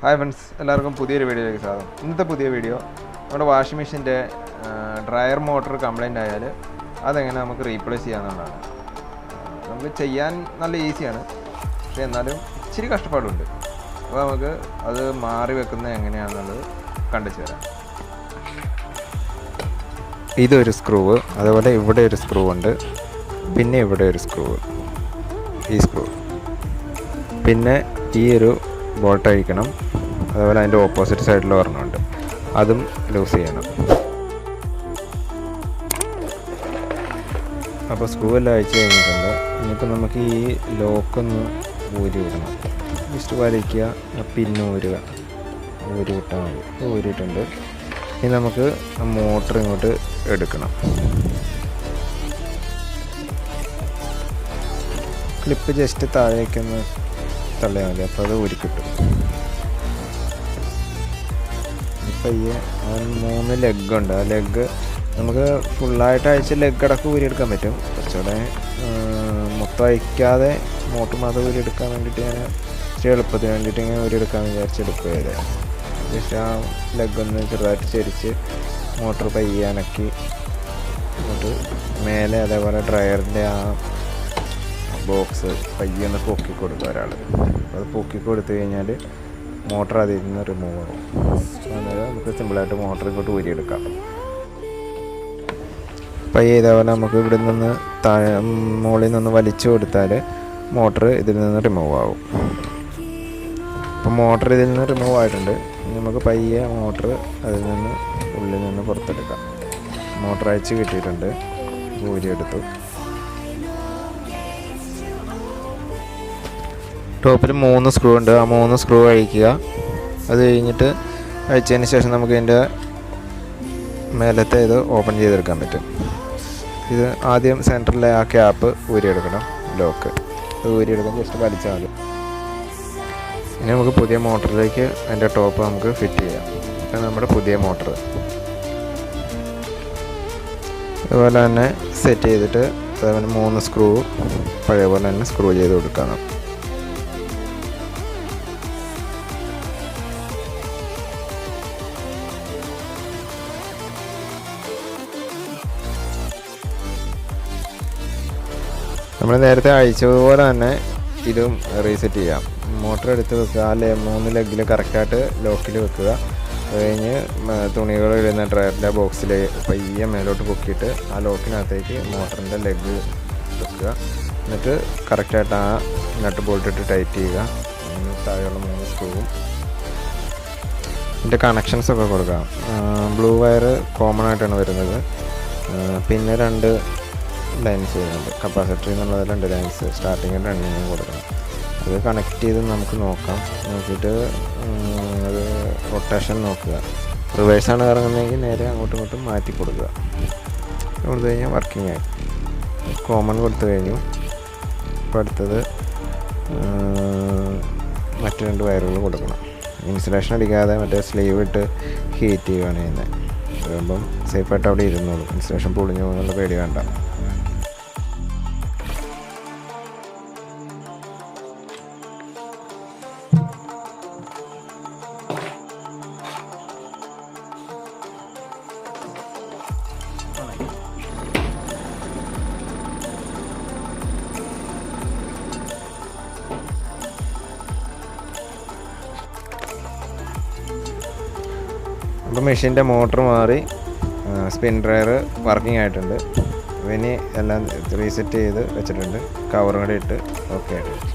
Hi friends, എല്ലാവർക്കും പുതിയൊരു വീഡിയോയിലേക്ക് സ്വാഗതം. ഇന്നത്തെ പുതിയ വീഡിയോ നമ്മുടെ വാഷിംഗ് മെഷീൻ്റെ ഡ്രയർ മോട്ടർ കംപ്ലൈൻ്റ് ആയാൽ അതെങ്ങനെ നമുക്ക് റീപ്ലേസ് ചെയ്യാമെന്നുള്ളതാണ്. നമുക്ക് ചെയ്യാൻ നല്ല ഈസിയാണ്, പക്ഷേ എന്നാലും ഇച്ചിരി കഷ്ടപ്പാടുണ്ട്. അപ്പോൾ നമുക്ക് അത് മാറി വെക്കുന്നത് എങ്ങനെയാണെന്നുള്ളത് കണ്ടിച്ചു തരാം. ഇതൊരു സ്ക്രൂവ്, അതുപോലെ ഇവിടെ ഒരു സ്ക്രൂ ഉണ്ട്, പിന്നെ ഇവിടെ ഒരു സ്ക്രൂവ്, ഈ സ്ക്രൂ, പിന്നെ ഈ ഒരു ബോൾട്ട് അഴിക്കണം. അതുപോലെ അതിൻ്റെ ഓപ്പോസിറ്റ് സൈഡിൽ ഒരെണ്ണമുണ്ട്, അതും ലൂസ് ചെയ്യണം. അപ്പോൾ സ്ക്രൂ എല്ലാം അഴിച്ച് കഴിഞ്ഞിട്ടുണ്ട്. ഇനിയിപ്പോൾ നമുക്ക് ഈ ലോക്കൊന്ന് ഊരി വിടണം. ജസ്റ്റ് വലിക്കുക, പിന്നെ ഊരി വിട്ടാൽ മതി. ഊരിയിട്ടുണ്ട്. ഇനി നമുക്ക് മോട്ടർ ഇങ്ങോട്ട് എടുക്കണം. ക്ലിപ്പ് ജസ്റ്റ് താഴേക്കൊന്ന് തള്ളിയാൽ മതി, അപ്പോൾ അത് ഊരി കിട്ടും. ഇപ്പം ഈ 3 ലെഗുണ്ട്. ആ ലെഗ് നമുക്ക് ഫുള്ളായിട്ട് അഴിച്ച് ലെഗ് അടക്കം ഊരിയെടുക്കാൻ പറ്റും. കുറച്ചുകൂടെ മൊത്തം അഴിക്കാതെ മോട്ടർ മാത്രം ഊരിയെടുക്കാൻ വേണ്ടിയിട്ട് ഞാൻ ഇച്ചിരി എളുപ്പത്തിന് വേണ്ടിയിട്ട് ഇങ്ങനെ ഊരിയെടുക്കാമെന്ന് വിചാരിച്ചെടുക്കുക ചെയ്തത്. ജസ്റ്റ് ആ ലെഗൊന്ന് ചെറുതായിട്ട് ചരിച്ച് മോട്ടർ പയ്യെ അനക്കി ഇങ്ങോട്ട് മേലെ, അതേപോലെ ഡ്രയറിൻ്റെ ആ ബോക്സ് പയ്യെ ഒന്ന് പൊക്കി കൊടുക്കുക ഒരാൾ. അത് പൊക്കി കൊടുത്തു കഴിഞ്ഞാൽ മോട്ടർ അതിൽ നിന്ന് റിമൂവ് ആകും. അന്നേരം നമുക്ക് സിമ്പിളായിട്ട് മോട്ടർ ഇങ്ങോട്ട് ഊരിയെടുക്കാം. പയ്യെ ഇതേപോലെ നമുക്ക് ഇവിടെ നിന്ന് മുകളിൽ നിന്ന് വലിച്ചു കൊടുത്താൽ മോട്ടർ ഇതിൽ നിന്ന് റിമൂവ് ആകും. അപ്പം മോട്ടർ ഇതിൽ നിന്ന് റിമൂവ് ആയിട്ടുണ്ട്. നമുക്ക് പയ്യെ മോട്ടർ അതിൽ നിന്ന് ഉള്ളിൽ നിന്ന് പുറത്തെടുക്കാം. മോട്ടർ അയച്ച് കിട്ടിയിട്ടുണ്ട്, ഊരിയെടുത്തു. ടോപ്പിൽ 3 സ്ക്രൂ ഉണ്ട്. ആ 3 സ്ക്രൂ അഴിക്കുക. അത് കഴിഞ്ഞിട്ട് അഴിച്ചതിന് ശേഷം നമുക്ക് ഇതിൻ്റെ മേലത്തെ ഇത് ഓപ്പൺ ചെയ്തെടുക്കാൻ പറ്റും. ഇത് ആദ്യം സെൻറ്ററിലെ ആ ക്യാപ്പ് ഊരിയെടുക്കണം, ലോക്ക്. അത് ഊരിയെടുക്കാൻ ജസ്റ്റ് വലിച്ചാൽ മതി. ഇനി നമുക്ക് പുതിയ മോട്ടറിലേക്ക് അതിൻ്റെ ടോപ്പ് നമുക്ക് ഫിറ്റ് ചെയ്യാം. ഇത് നമ്മുടെ പുതിയ മോട്ടർ. അതുപോലെ തന്നെ സെറ്റ് ചെയ്തിട്ട് അതേപോലെ 3 സ്ക്രൂ പഴയ പോലെ തന്നെ സ്ക്രൂ ചെയ്ത് കൊടുക്കണം. നമ്മൾ നേരത്തെ അഴിച്ചതുപോലെ തന്നെ ഇതും റീസെറ്റ് ചെയ്യാം. മോട്ടർ എടുത്ത് വെക്കുക, ആ 3 ലെഗിൽ കറക്റ്റായിട്ട് ലോക്കിൽ വെക്കുക. അത് കഴിഞ്ഞ് തുണികൾ ഇടുന്ന ഡ്രയറിൻ്റെ ബോക്സിൽ പയ്യെ മേലോട്ട് പൊക്കിയിട്ട് ആ ലോക്കിനകത്തേക്ക് മോട്ടറിൻ്റെ ലെഗ് വെക്കുക. എന്നിട്ട് കറക്റ്റായിട്ട് ആ നട്ട് ബോൾട്ട് ഇട്ട് ടൈറ്റ് ചെയ്യുക. താഴെയുള്ള 3 സ്ക്രൂവും ഇതിൻ്റെ കണക്ഷൻസൊക്കെ കൊടുക്കാം. ബ്ലൂ വയർ കോമൺ ആയിട്ടാണ് വരുന്നത്. പിന്നെ 2 ലൈൻസ് വരുന്നുണ്ട്. കപ്പാസിറ്റർ എന്നുള്ളത് 2 ലൈൻസ് സ്റ്റാർട്ടിങ്ങിൽ 2 കൊടുക്കണം. അത് കണക്ട് ചെയ്ത് നമുക്ക് നോക്കാം. നോക്കിയിട്ട് അത് റൊട്ടേഷൻ നോക്കുക. റിവേഴ്സാണ് ഇറങ്ങുന്നതെങ്കിൽ നേരെ അങ്ങോട്ടും ഇങ്ങോട്ടും മാറ്റി കൊടുക്കുക. കൊടുത്തു കഴിഞ്ഞാൽ വർക്കിംഗ് ആയി. കോമൺ കൊടുത്തു കഴിഞ്ഞു. ഇപ്പോൾ അടുത്തത് മറ്റ് 2 വയറുകൾ കൊടുക്കണം. ഇൻസുലേഷൻ അടിക്കാതെ മറ്റേ സ്ലീവ് ഇട്ട് ഹീറ്റ് ചെയ്യുകയാണ് ചെയ്യുന്നത്. അതാകുമ്പം സേഫായിട്ട് അവിടെ ഇരുന്നോളൂ. ഇൻസുലേഷൻ പൊളിഞ്ഞു പോകുന്നുള്ള പേടി വേണ്ട. അപ്പോൾ മെഷീൻ്റെ മോട്ടർ മാറി, സ്പിൻ ഡ്രയർ വർക്കിംഗ് ആയിട്ടുണ്ട്. ഇനി എല്ലാം റീസെറ്റ് ചെയ്ത് വെച്ചിട്ടുണ്ട്. കവറും കൂടി ഇട്ട് ഓക്കെ ആയിട്ട്.